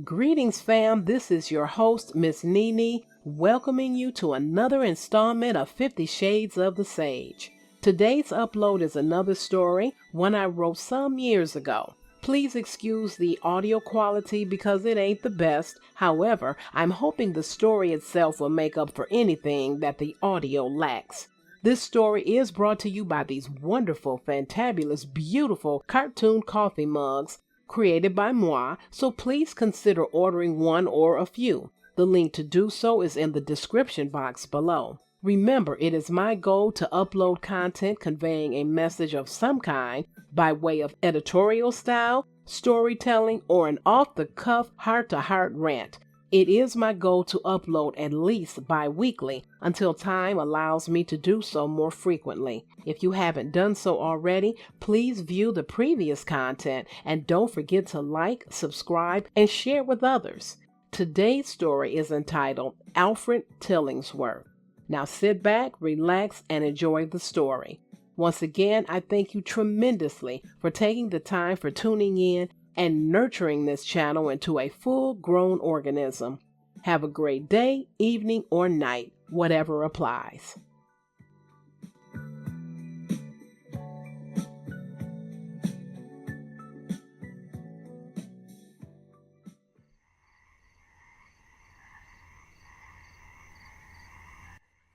Greetings, fam. This is your host, Miss Nene, welcoming you to another installment of 50 Shades of the Sage. Today's upload is another story, one I wrote some years ago. Please excuse the audio quality because it ain't the best. However, I'm hoping the story itself will make up for anything that the audio lacks. This story is brought to you by these wonderful, fantabulous, beautiful cartoon coffee mugs created by moi, so please consider ordering one or a few. The link to do so is in the description box below. Remember, it is my goal to upload content conveying a message of some kind by way of editorial style, storytelling, or an off-the-cuff, heart-to-heart rant. It is my goal to upload at least bi-weekly until time allows me to do so more frequently. If you haven't done so already, please view the previous content and don't forget to like, subscribe, and share with others. Today's story is entitled Alfred Tillingsworth. Now sit back, relax, and enjoy the story. Once again, I thank you tremendously for taking the time for tuning in and nurturing this channel into a full-grown organism. Have a great day, evening, or night, whatever applies.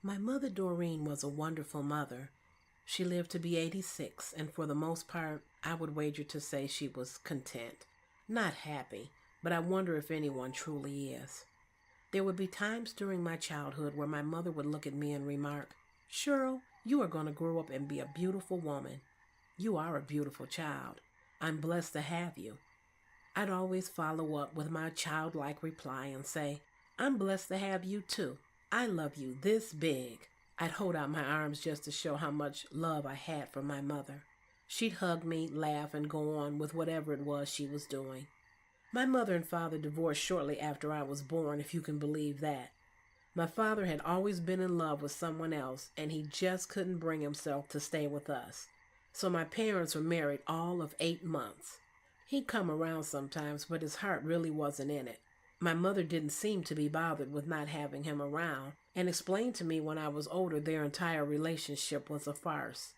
My mother, Doreen, was a wonderful mother. She lived to be 86, and for the most part, I would wager to say she was content. Not happy, but I wonder if anyone truly is. There would be times during my childhood where my mother would look at me and remark, "Cheryl, you are going to grow up and be a beautiful woman. You are a beautiful child. I'm blessed to have you." I'd always follow up with my childlike reply and say, "I'm blessed to have you too. I love you this big." I'd hold out my arms just to show how much love I had for my mother. She'd hug me, laugh, and go on with whatever it was she was doing. My mother and father divorced shortly after I was born, if you can believe that. My father had always been in love with someone else, and he just couldn't bring himself to stay with us. So my parents were married all of 8 months. He'd come around sometimes, but his heart really wasn't in it. My mother didn't seem to be bothered with not having him around, and explained to me when I was older their entire relationship was a farce.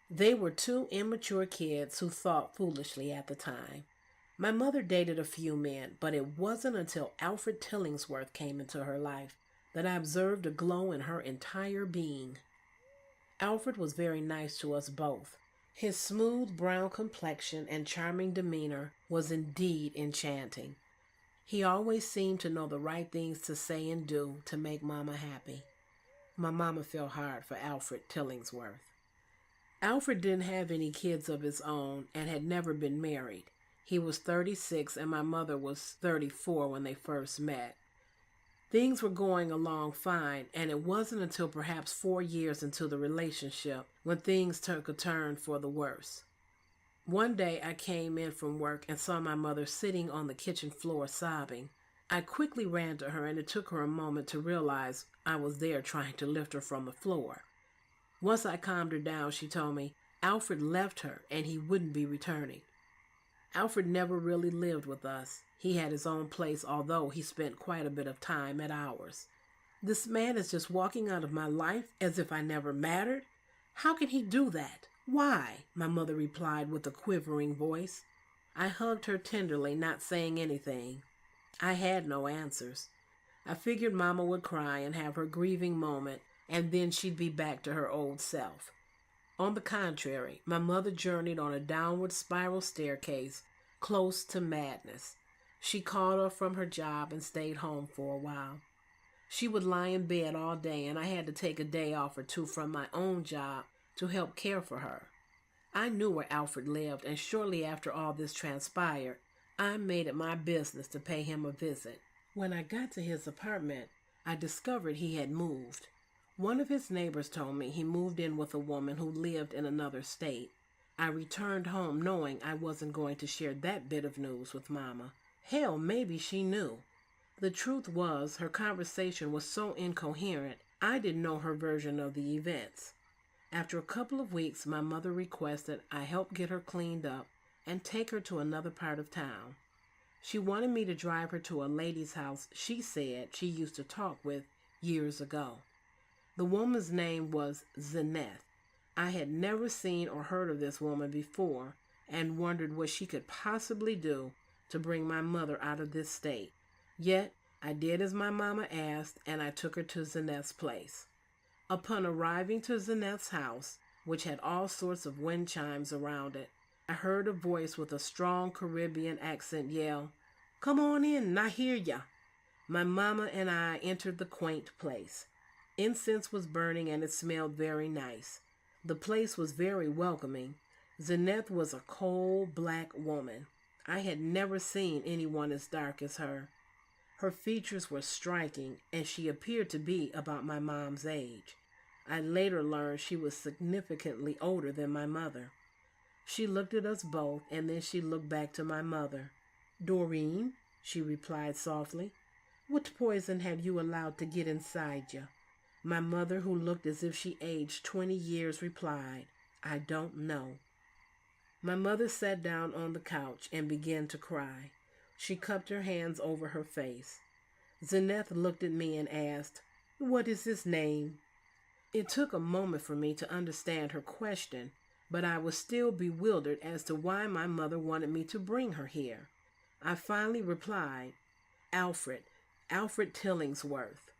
They were two immature kids who thought foolishly at the time. My mother dated a few men, but it wasn't until Alfred Tillingsworth came into her life that I observed a glow in her entire being. Alfred was very nice to us both. His smooth brown complexion and charming demeanor was indeed enchanting. He always seemed to know the right things to say and do to make Mama happy. My mama felt hard for Alfred Tillingsworth. Alfred didn't have any kids of his own and had never been married. He was 36 and my mother was 34 when they first met. Things were going along fine, and it wasn't until perhaps 4 years into the relationship when things took a turn for the worse. One day I came in from work and saw my mother sitting on the kitchen floor sobbing. I quickly ran to her, and it took her a moment to realize I was there trying to lift her from the floor. Once I calmed her down, she told me Alfred left her and he wouldn't be returning. Alfred never really lived with us. He had his own place, although he spent quite a bit of time at ours. This man is just walking out of my life as if I never mattered? How can he do that? Why? My mother replied with a quivering voice. I hugged her tenderly, not saying anything. I had no answers. I figured Mama would cry and have her grieving moment, and then she'd be back to her old self. On the contrary, my mother journeyed on a downward spiral staircase, close to madness. She called off from her job and stayed home for a while. She would lie in bed all day, and I had to take a day off or two from my own job to help care for her. I knew where Alfred lived, and shortly after all this transpired, I made it my business to pay him a visit. When I got to his apartment, I discovered he had moved. One of his neighbors told me he moved in with a woman who lived in another state. I returned home knowing I wasn't going to share that bit of news with Mama. Hell, maybe she knew. The truth was, her conversation was so incoherent, I didn't know her version of the events. After a couple of weeks, my mother requested I help get her cleaned up and take her to another part of town. She wanted me to drive her to a lady's house she said she used to talk with years ago. The woman's name was Zenith. I had never seen or heard of this woman before and wondered what she could possibly do to bring my mother out of this state. Yet, I did as my mama asked, and I took her to Zenith's place. Upon arriving to Zenith's house, which had all sorts of wind chimes around it, I heard a voice with a strong Caribbean accent yell, "Come on in, I hear ya." My mama and I entered the quaint place. Incense was burning and it smelled very nice. The place was very welcoming. Zenith was a cold black woman. I had never seen anyone as dark as her. Her features were striking, and she appeared to be about my mom's age. I later learned she was significantly older than my mother. She looked at us both, and then she looked back to my mother. "Doreen," she replied softly, "what poison have you allowed to get inside you?" My mother, who looked as if she aged 20 years, replied, "I don't know." My mother sat down on the couch and began to cry. She cupped her hands over her face. Zenith looked at me and asked, "What is his name?" It took a moment for me to understand her question, but I was still bewildered as to why my mother wanted me to bring her here. I finally replied, Alfred Tillingsworth."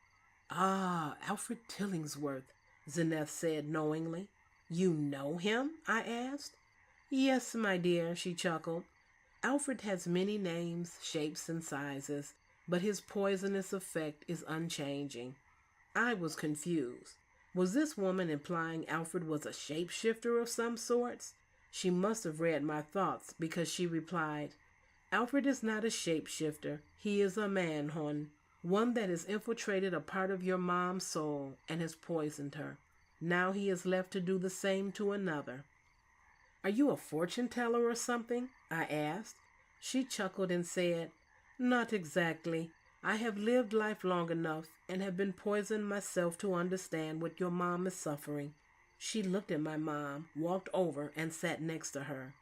"Ah, Alfred Tillingsworth," Zenith said knowingly. "You know him?" I asked. "Yes, my dear," she chuckled. "Alfred has many names, shapes, and sizes, but his poisonous effect is unchanging." I was confused. Was this woman implying Alfred was a shapeshifter of some sorts? She must have read my thoughts because she replied, "Alfred is not a shapeshifter. He is a man, hon. One that has infiltrated a part of your mom's soul and has poisoned her. Now he is left to do the same to another." "Are you a fortune teller or something?" I asked. She chuckled and said, "Not exactly. I have lived life long enough and have been poisoned myself to understand what your mom is suffering." She looked at my mom, walked over, and sat next to her.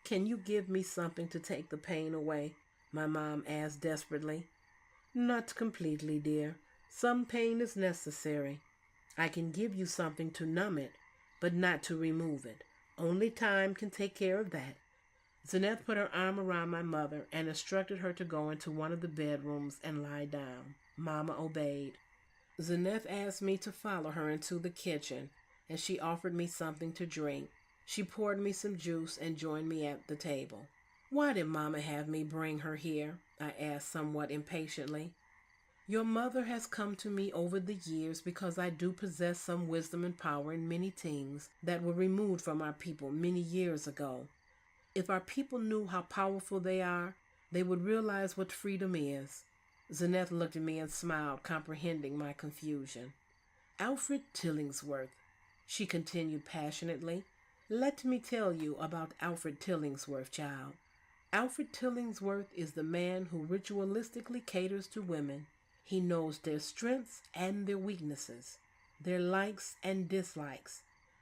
"Can you give me something to take the pain away?" my mom asked desperately. "Not completely, dear. Some pain is necessary. I can give you something to numb it, but not to remove it. Only time can take care of that." Zenith put her arm around my mother and instructed her to go into one of the bedrooms and lie down. Mama obeyed. Zenith asked me to follow her into the kitchen, and she offered me something to drink. She poured me some juice and joined me at the table. "Why did Mama have me bring her here?" I asked somewhat impatiently. "Your mother has come to me over the years because I do possess some wisdom and power in many things that were removed from our people many years ago. If our people knew how powerful they are, they would realize what freedom is." Zenith looked at me and smiled, comprehending my confusion. "Alfred Tillingsworth," she continued passionately. "Let me tell you about Alfred Tillingsworth, child. Alfred Tillingsworth is the man who ritualistically caters to women. He knows their strengths and their weaknesses, their likes and dislikes.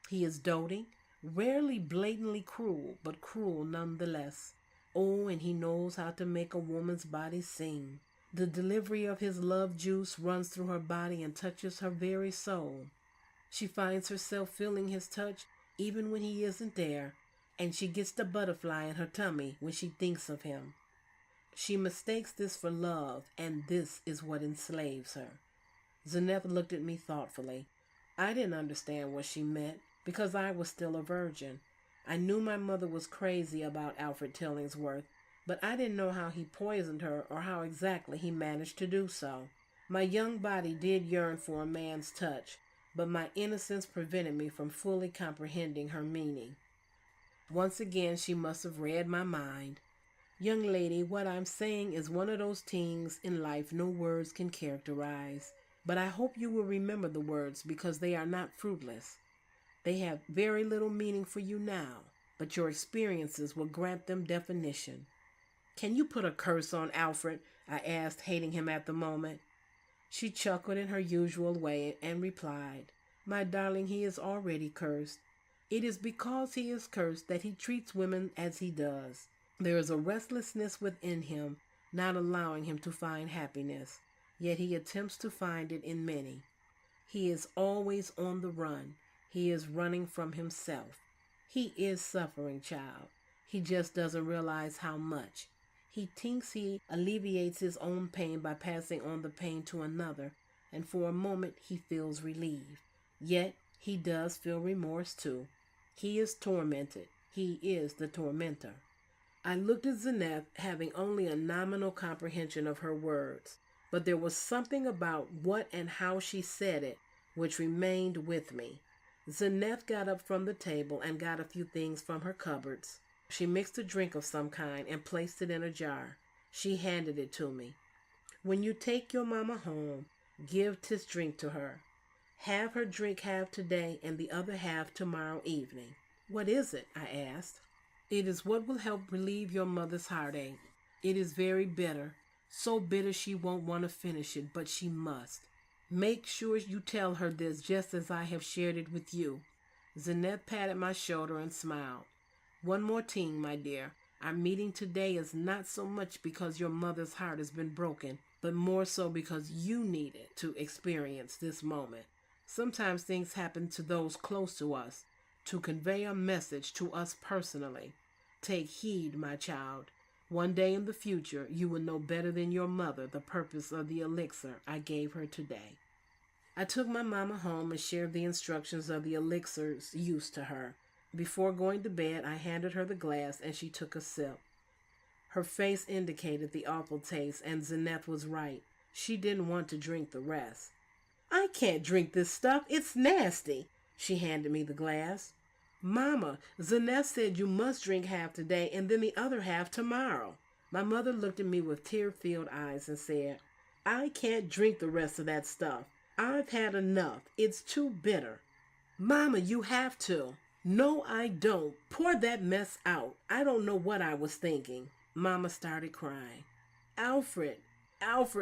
He is doting, rarely blatantly cruel, but cruel nonetheless. Oh, and he knows how to make a woman's body sing. The delivery of his love juice runs through her body and touches her very soul. She finds herself feeling his touch even when he isn't there, and she gets the butterfly in her tummy when she thinks of him. She mistakes this for love, and this is what enslaves her." Zenith looked at me thoughtfully. I didn't understand what she meant because I was still a virgin. I knew my mother was crazy about Alfred Tillingsworth, but I didn't know how he poisoned her or how exactly he managed to do so. My young body did yearn for a man's touch, but my innocence prevented me from fully comprehending her meaning. Once again, she must have read my mind. "Young lady, what I'm saying is one of those things in life no words can characterize. But I hope you will remember the words because they are not fruitless. They have very little meaning for you now, but your experiences will grant them definition." "Can you put a curse on Alfred?" I asked, hating him at the moment. She chuckled in her usual way and replied, "My darling, he is already cursed. It is because he is cursed that he treats women as he does. There is a restlessness within him not allowing him to find happiness, yet he attempts to find it in many. He is always on the run. He is running from himself. He is suffering, child. He just doesn't realize how much. He thinks he alleviates his own pain by passing on the pain to another, and for a moment he feels relieved. Yet he does feel remorse too. He is tormented. He is the tormentor. I looked at Zenith, having only a nominal comprehension of her words, but there was something about what and how she said it which remained with me. Zenith got up from the table and got a few things from her cupboards. She mixed a drink of some kind and placed it in a jar. She handed it to me. When you take your mama home, give this drink to her. Have her drink half today and the other half tomorrow evening. What is it? I asked. It is what will help relieve your mother's heartache. It is very bitter, so bitter she won't want to finish it, but she must. Make sure you tell her this just as I have shared it with you. Zenith patted my shoulder and smiled. One more thing, my dear. Our meeting today is not so much because your mother's heart has been broken, but more so because you needed to experience this moment. Sometimes things happen to those close to us, to convey a message to us personally. Take heed, my child. One day in the future, you will know better than your mother the purpose of the elixir I gave her today. I took my mama home and shared the instructions of the elixir's use to her. Before going to bed, I handed her the glass and she took a sip. Her face indicated the awful taste, and Zenith was right. She didn't want to drink the rest. I can't drink this stuff. It's nasty. She handed me the glass. Mama, Zenith said you must drink half today and then the other half tomorrow. My mother looked at me with tear-filled eyes and said, I can't drink the rest of that stuff. I've had enough. It's too bitter. Mama, you have to. No, I don't. Pour that mess out. I don't know what I was thinking. Mama started crying. Alfred,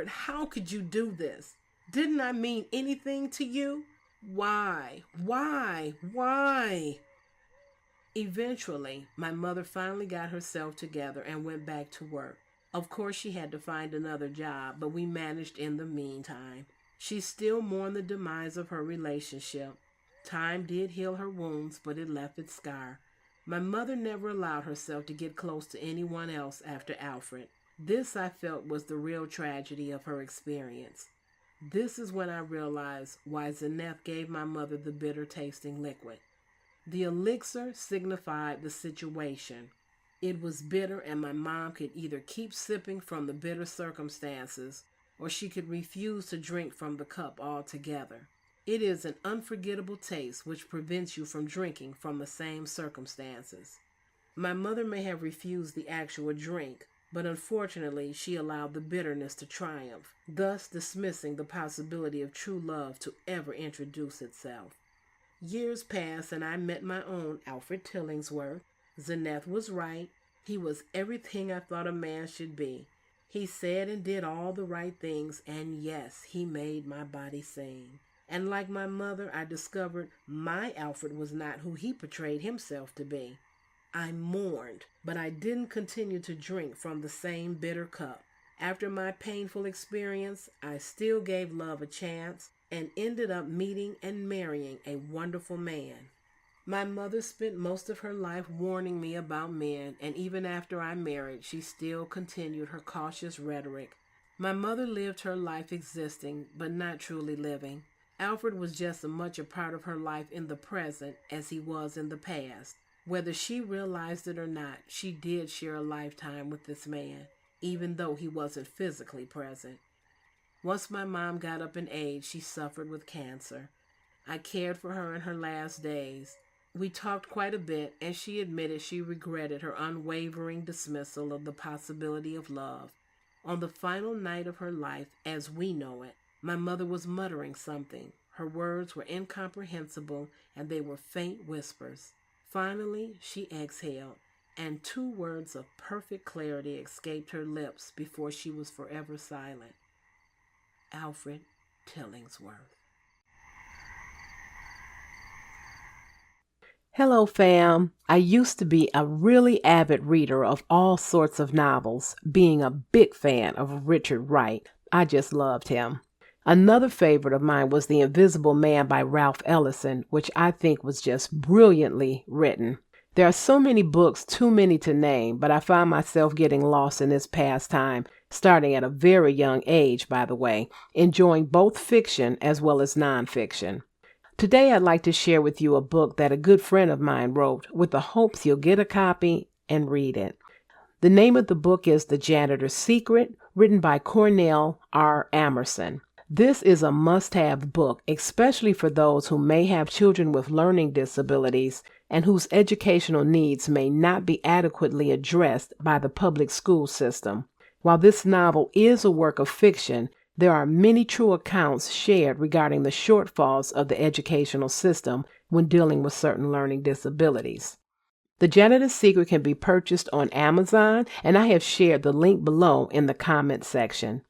how could you do this? Didn't I mean anything to you? Why? Eventually, my mother finally got herself together and went back to work. Of course, she had to find another job, but we managed in the meantime. She still mourned the demise of her relationship. Time did heal her wounds, but it left its scar. My mother never allowed herself to get close to anyone else after Alfred. This, I felt, was the real tragedy of her experience. This is when I realized why Zenith gave my mother the bitter-tasting liquid. The elixir signified the situation. It was bitter, and my mom could either keep sipping from the bitter circumstances, or she could refuse to drink from the cup altogether. It is an unforgettable taste which prevents you from drinking from the same circumstances. My mother may have refused the actual drink, but unfortunately she allowed the bitterness to triumph, thus dismissing the possibility of true love to ever introduce itself. Years passed and I met my own Alfred Tillingsworth. Zenith was right. He was everything I thought a man should be. He said and did all the right things, and yes, he made my body sing. And like my mother, I discovered my Alfred was not who he portrayed himself to be. I mourned, but I didn't continue to drink from the same bitter cup. After my painful experience, I still gave love a chance and ended up meeting and marrying a wonderful man. My mother spent most of her life warning me about men, and even after I married, she still continued her cautious rhetoric. My mother lived her life existing, but not truly living. Alfred was just as much a part of her life in the present as he was in the past. Whether she realized it or not, she did share a lifetime with this man, even though he wasn't physically present. Once my mom got up in age, she suffered with cancer. I cared for her in her last days. We talked quite a bit, and she admitted she regretted her unwavering dismissal of the possibility of love. On the final night of her life, as we know it, my mother was muttering something. Her words were incomprehensible, and they were faint whispers. Finally, she exhaled, and 2 words of perfect clarity escaped her lips before she was forever silent. Alfred Tillingsworth. Hello, fam. I used to be a really avid reader of all sorts of novels, being a big fan of Richard Wright. I just loved him. Another favorite of mine was The Invisible Man by Ralph Ellison, which I think was just brilliantly written. There are so many books, too many to name, but I find myself getting lost in this pastime, starting at a very young age, by the way, enjoying both fiction as well as nonfiction. Today, I'd like to share with you a book that a good friend of mine wrote with the hopes you'll get a copy and read it. The name of the book is The Janitor's Secret, written by Cornell R. Amerson. This is a must-have book, especially for those who may have children with learning disabilities and whose educational needs may not be adequately addressed by the public school system. While this novel is a work of fiction, there are many true accounts shared regarding the shortfalls of the educational system when dealing with certain learning disabilities. The Janitor's Secret can be purchased on Amazon, and I have shared the link below in the comment section.